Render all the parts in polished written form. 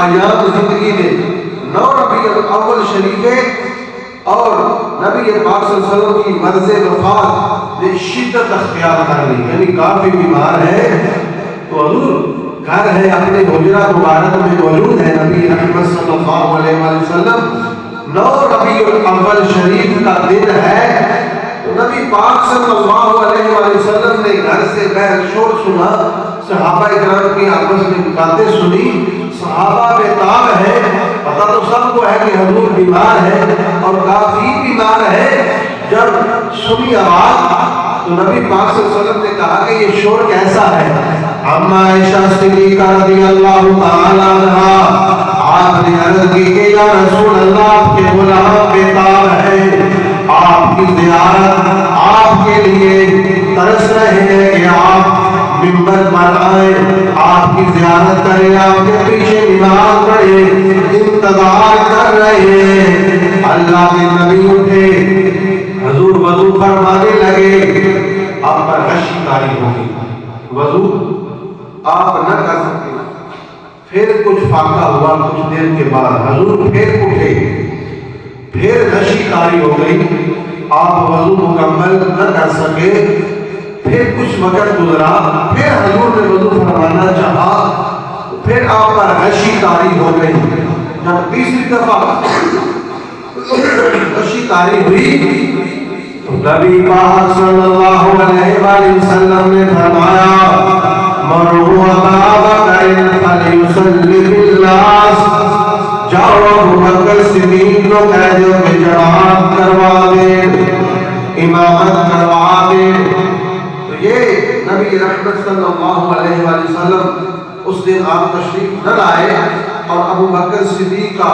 ایام زندگی میں 9 ربیع الاول شریف ہے اور نبی پاک صلی اللہ علیہ وسلم کی مرض وفات نے شدت اختیار کر لی، یعنی کافی بیمار ہے تو حضور گھر ہے اپنے حجرہ مبارک میں موجود ہے۔ نبی رحمت صلی اللہ علیہ وسلم 9 ربیع الاول شریف کا دن ہے تو نبی پاک صلی اللہ علیہ وسلم نے گھر سے باہر شور سنا، صحابہ اکرام کی آپس میں باتیں سنی، صحابہ بے تاب ہے، پتہ تو سب کو ہے کہ حضور بیمار ہے اور کافی بیمار ہے۔ جب سنی آواز تو نبی پاک صلی اللہ علیہ وسلم نے کہا کہ یہ شور کیسا ہے؟ اما عائشہ صدیقہ رضی اللہ تعالی عنہا آپ نے عرض کی کہ یا رسول اللہ آپ کے غلام بے تاب ہے، آپ کی زیارت آپ کے لیے ترس رہے ہیں کہ آپ منبر پر آئیں، آپ کی زیارت کریں، آپ کے پیچھے نماز پڑھیں، انتظار کر رہے ہیں۔ اللہ کے نبی اٹھے، حضور وضو فرمانے لگے، آپ پر غشی طاری ہوگی، وضو آپ نہ کر سکتے۔ پھر کچھ فاقہ ہوا، کچھ دیر کے بعد حضور پھر اٹھے، پھر غشی طاری ہو گئی، آپ وضو مکمل نہ کر سکے۔ پھر کچھ وقت گزرا، پھر حضور نے وضو فرمانا چاہا، پھر آپ پر غشی طاری ہو گئی۔ جب تیسری دفعہ غشی طاری ہوئی تو نبی پاک صلی اللہ علیہ وآلہ وسلم نے فرمایا مروا ابا بکر فلیصلی بالناس، جاؤ ابو بکر صدیق کو کہہ دو کہ جماعت کروا دے، امامت کروا دے۔ تو یہ نبی رحمت صلی اللہ علیہ وآلہ وسلم اس دن آپ تشریف نہ لائے اور ابو بکر صدیق کا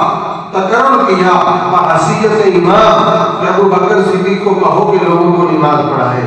تکرم کیا بحیثیت امام کہ ابو بکر صدیق کو کہو کہ لوگوں کو نماز پڑھائے۔